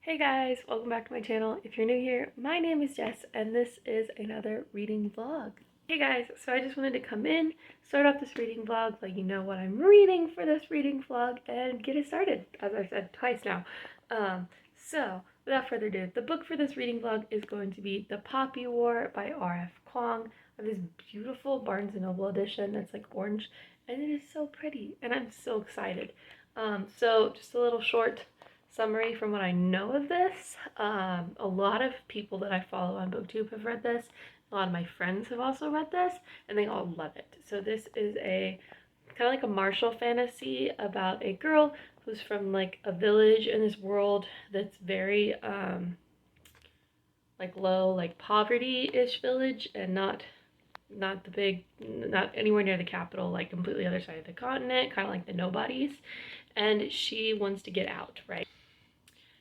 Hey guys, welcome back to my channel. If you're new here, my name is Jess and this is another reading vlog. Hey guys, so I just wanted to come in, start off this reading vlog, let you know what I'm reading for this reading vlog, and get it started, as I've said twice now. So, without further ado, the book for this reading vlog is going to be The Poppy War by R.F. Kuang. I have this beautiful Barnes & Noble edition that's like orange, and it is so pretty, and I'm so excited. So just a little short summary from what I know of this. A lot of people that I follow on BookTube have read this. A lot of my friends have also read this, and they all love it. So this is a kind of like a martial fantasy about a girl who's from like a village in this world that's very like low, like poverty-ish village, and not the big, not anywhere near the capital, like completely other side of the continent, kind of like the nobodies. And she wants to get out, right?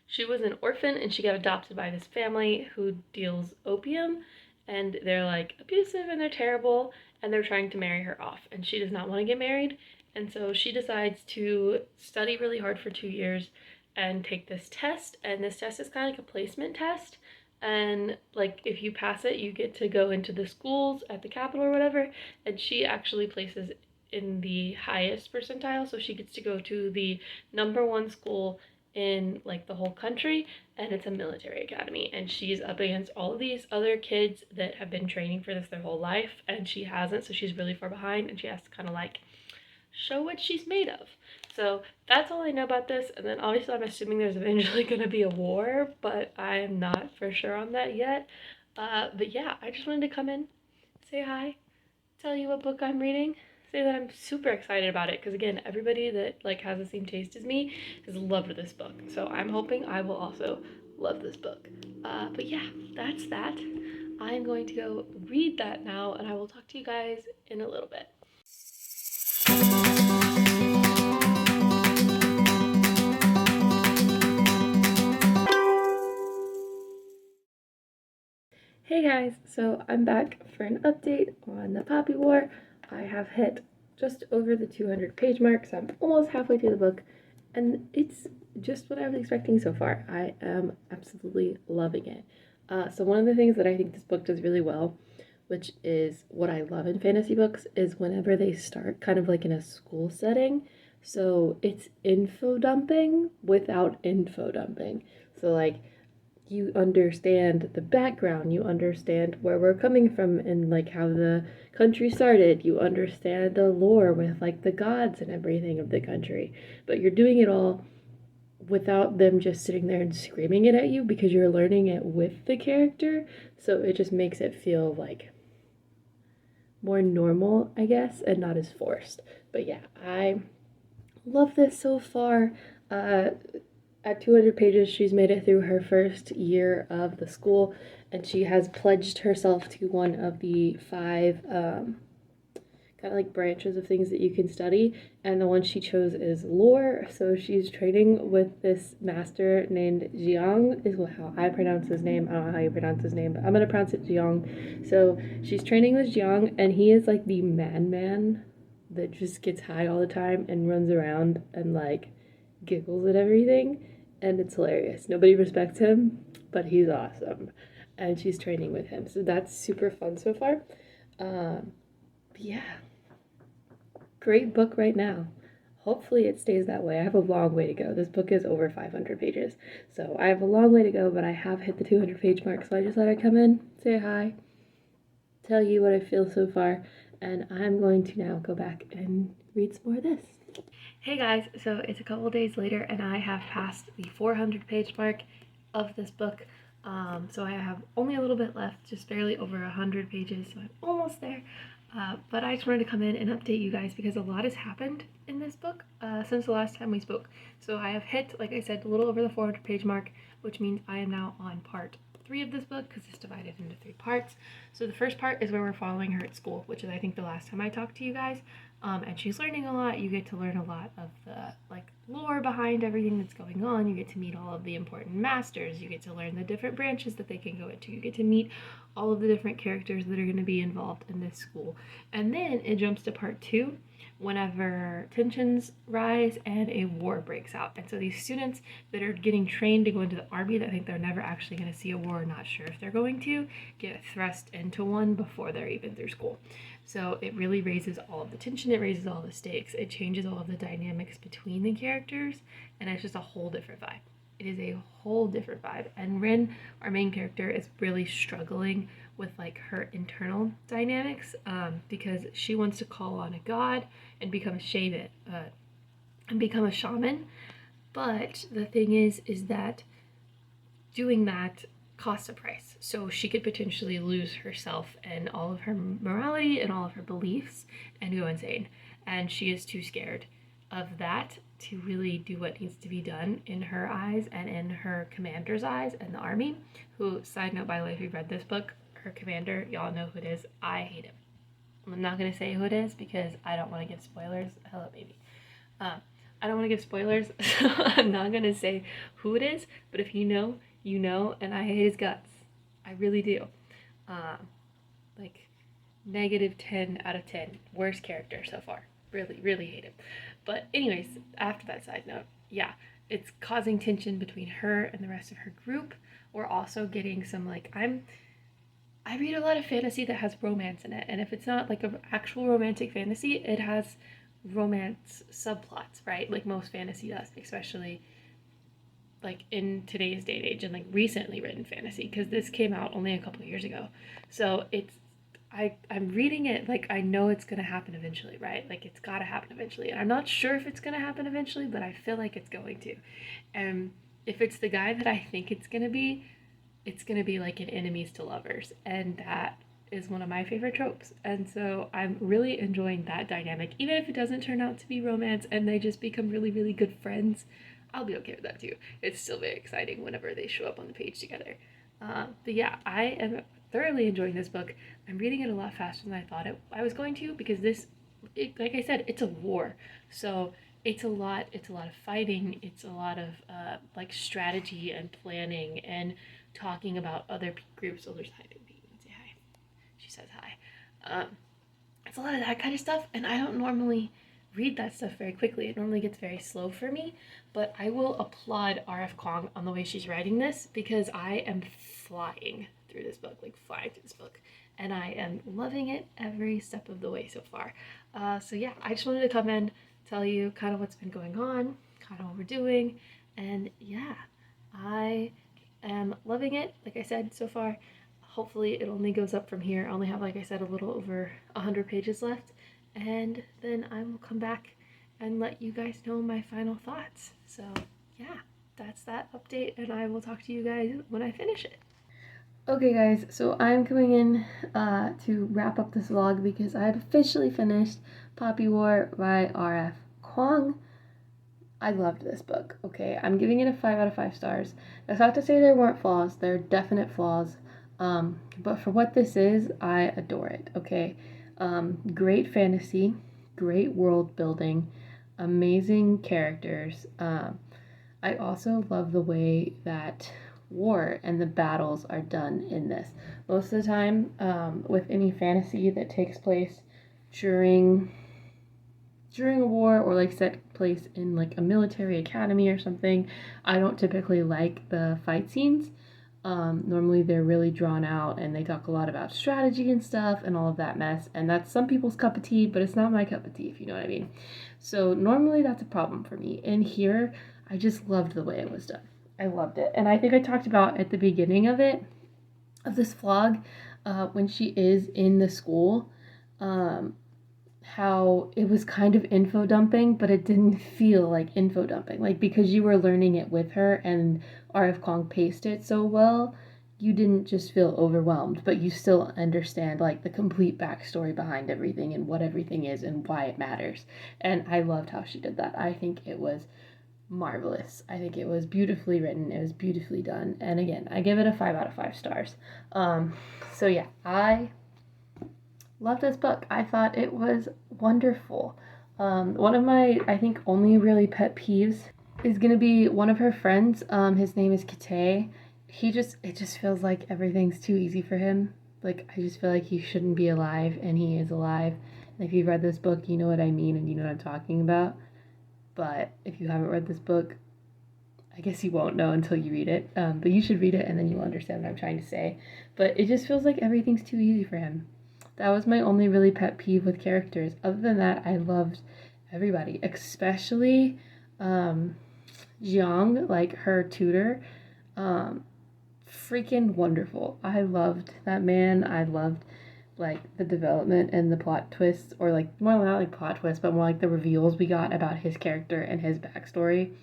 She was an orphan and she got adopted by this family who deals opium, and they're like abusive and they're terrible, and they're trying to marry her off, and she does not want to get married. And so she decides to study really hard for 2 years and take this test, and this test is kind of like a placement test. And like if you pass it, you get to go into the schools at the capital or whatever, and she actually places in the highest percentile, so she gets to go to the #1 school in like the whole country, and it's a military academy, and she's up against all of these other kids that have been training for this their whole life, and she hasn't, so she's really far behind, and she has to kind of like show what she's made of. So that's all I know about this, and then obviously I'm assuming there's eventually going to be a war, but I'm not for sure on that yet. But yeah, I just wanted to come in, say hi, tell you what book I'm reading, say that I'm super excited about it, because again, everybody that like has the same taste as me has loved this book, so I'm hoping I will also love this book. But yeah, that's that. I'm going to go read that now, and I will talk to you guys in a little bit. Hey guys, so I'm back for an update on the Poppy War. I have hit just over the 200 page mark, so I'm almost halfway through the book, and it's just what I was expecting so far. I am absolutely loving it. So one of the things that I think this book does really well, which is what I love in fantasy books, is whenever they start kind of like in a school setting. So it's info dumping without info dumping. So like you understand the background, you understand where we're coming from and like how the country started, you understand the lore with like the gods and everything of the country, but you're doing it all without them just sitting there and screaming it at you, because you're learning it with the character, so it just makes it feel like more normal, I guess, and not as forced. But yeah, I love this so far. At 200 pages, she's made it through her first year of the school, and she has pledged herself to one of the five kind of like branches of things that you can study, and the one she chose is lore. So she's training with this master named Jiang, is how I pronounce his name. I don't know how you pronounce his name, but I'm gonna pronounce it Jiang. So she's training with Jiang, and he is like the madman that just gets high all the time and runs around and like giggles at everything, and it's hilarious. Nobody respects him, but he's awesome, and she's training with him, so that's super fun so far. Yeah, great book right now. Hopefully it stays that way. I have a long way to go. This book is over 500 pages, so I have a long way to go, but I have hit the 200 page mark, so I just thought I'd come in, say hi, tell you what I feel so far, and I'm going to now go back and read some more of this. Hey guys, so it's a couple days later and I have passed the 400 page mark of this book. So I have only a little bit left, just barely over 100 pages, so I'm almost there. But I just wanted to come in and update you guys because a lot has happened in this book since the last time we spoke. So I have hit, like I said, a little over the 400 page mark, which means I am now on part 3 of this book because it's divided into 3 parts. So the first part is where we're following her at school, which is I think the last time I talked to you guys. And she's learning a lot. You get to learn a lot of the like lore behind everything that's going on. You get to meet all of the important masters. You get to learn the different branches that they can go into. You get to meet all of the different characters that are going to be involved in this school. And then it jumps to part 2 whenever tensions rise and a war breaks out. And so these students that are getting trained to go into the army that think they're never actually going to see a war, not sure if they're going to, get thrust into one before they're even through school. So it really raises all of the tension, it raises all the stakes, it changes all of the dynamics between the characters, and it's just a whole different vibe. It is a whole different vibe. And Rin, our main character, is really struggling with like her internal dynamics because she wants to call on a god and become a shaman, But the thing is that doing that costs a price. So she could potentially lose herself and all of her morality and all of her beliefs and go insane. And she is too scared of that to really do what needs to be done in her eyes and in her commander's eyes and the army. Who, side note, by the way, if you've read this book, her commander, y'all know who it is. I hate him. I'm not going to say who it is because I don't want to give spoilers. Hello, baby. I don't want to give spoilers, so I'm not going to say who it is, but if you know, you know, and I hate his guts. I really do. Like, negative 10 out of 10. Worst character so far. Really, really hate him. But anyways, after that side note, yeah, it's causing tension between her and the rest of her group. We're also getting some, like, I read a lot of fantasy that has romance in it, and if it's not like an actual romantic fantasy, it has romance subplots, right? Like most fantasy does, especially like in today's day and age and like recently written fantasy, because this came out only a couple of years ago. So I'm reading it like I know it's gonna happen eventually, right? Like it's gotta happen eventually. And I'm not sure if it's gonna happen eventually, but I feel like it's going to. And if it's the guy that I think it's gonna be like an enemies to lovers. And that is one of my favorite tropes. And so I'm really enjoying that dynamic. Even if it doesn't turn out to be romance and they just become really, really good friends, I'll be okay with that too. It's still very exciting whenever they show up on the page together. But yeah, I am thoroughly enjoying this book. I'm reading it a lot faster than I thought I was going to because like I said, it's a war. So it's a lot of fighting. It's a lot of like strategy and planning and talking about other groups. Oh, there's hi, baby. Say hi. She says hi. It's a lot of that kind of stuff, and I don't normally read that stuff very quickly. It normally gets very slow for me, but I will applaud R.F. Kuang on the way she's writing this because I am flying through this book, like flying through this book, and I am loving it every step of the way so far. So yeah, I just wanted to come in, tell you kind of what's been going on, kind of what we're doing, and yeah, I am loving it, like I said, so far. Hopefully it only goes up from here. I only have, like I said, a little over 100 pages left, and then I will come back and let you guys know my final thoughts. So yeah, that's that update, and I will talk to you guys when I finish it. Okay guys, so I'm coming in to wrap up this vlog because I've officially finished Poppy War by R.F. Kuang. I loved this book, okay? I'm giving it a 5 out of 5 stars. That's not to say there weren't flaws. There are definite flaws. But for what this is, I adore it, okay? Great fantasy, great world building, amazing characters. I also love the way that war and the battles are done in this. Most of the time, with any fantasy that takes place during a war or like set place in like a military academy or something, I don't typically like the fight scenes. Normally they're really drawn out and they talk a lot about strategy and stuff and all of that mess, and that's some people's cup of tea, but it's not my cup of tea, if you know what I mean. So normally that's a problem for me. And here, I just loved the way it was done. I loved it. And I think I talked about at the beginning of this vlog, when she is in the school, how it was kind of info dumping, but it didn't feel like info dumping. Like, because you were learning it with her and R.F. Kuang paced it so well, you didn't just feel overwhelmed, but you still understand like the complete backstory behind everything and what everything is and why it matters. And I loved how she did that. I think it was marvelous. I think it was beautifully written. It was beautifully done. And again, I give it a 5 out of 5 stars. So yeah, I love this book. I thought it was wonderful. One of my, I think, only really pet peeves is gonna be one of her friends. His name is Kate. It just feels like everything's too easy for him. Like, I just feel like he shouldn't be alive, and he is alive. And if you've read this book, you know what I mean, and you know what I'm talking about. But if you haven't read this book, I guess you won't know until you read it. But you should read it, and then you'll understand what I'm trying to say. But it just feels like everything's too easy for him. That was my only really pet peeve with characters. Other than that, I loved everybody, especially Jiang, like her tutor. Um, Freaking wonderful. I loved that man. I loved like the development and the plot twists, or like more not like plot twists, but more like the reveals we got about his character and his backstory.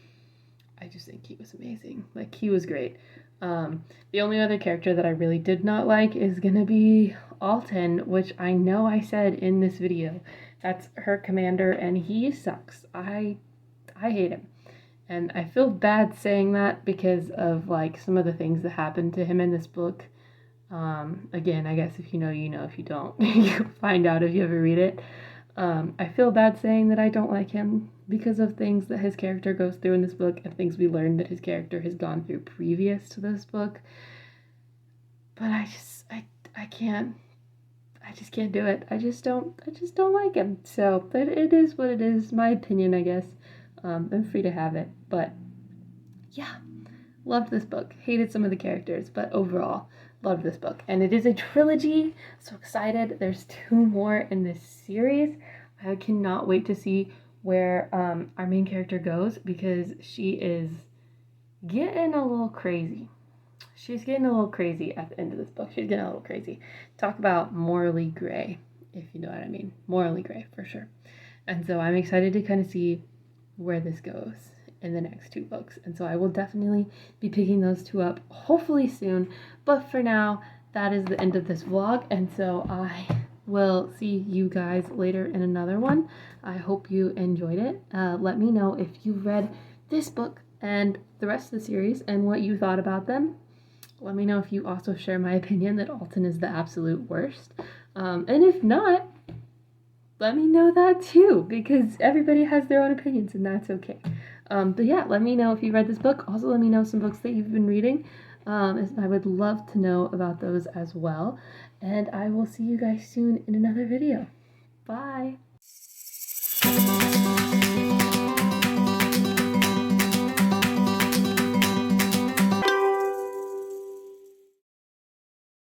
I just think he was amazing. Like, he was great. The only other character that I really did not like is gonna be Alton, which I know I said in this video. That's her commander, and he sucks. I hate him. And I feel bad saying that because of like some of the things that happened to him in this book. Again, I guess if you know, you know. If you don't, you'll find out if you ever read it. I feel bad saying that I don't like him because of things that his character goes through in this book and things we learned that his character has gone through previous to this book. But I can't. I just can't do it. I just don't like him. So it is what it is. My opinion, I guess. I'm free to have it. But yeah, loved this book. Hated some of the characters, but overall, loved this book. And it is a trilogy. So excited. There's 2 more in this series. I cannot wait to see where our main character goes, because she is getting a little crazy. She's getting a little crazy at the end of this book. She's getting a little crazy. Talk about morally gray, if you know what I mean. Morally gray, for sure. And so I'm excited to kind of see where this goes in the next 2 books. And so I will definitely be picking those 2 up, hopefully soon. But for now, that is the end of this vlog. And so I will see you guys later in another one. I hope you enjoyed it. Let me know if you read this book and the rest of the series and what you thought about them. Let me know if you also share my opinion that Alton is the absolute worst. And if not, let me know that too, because everybody has their own opinions, and that's okay. But yeah, let me know if you read this book. Also, let me know some books that you've been reading. I would love to know about those as well. And I will see you guys soon in another video. Bye!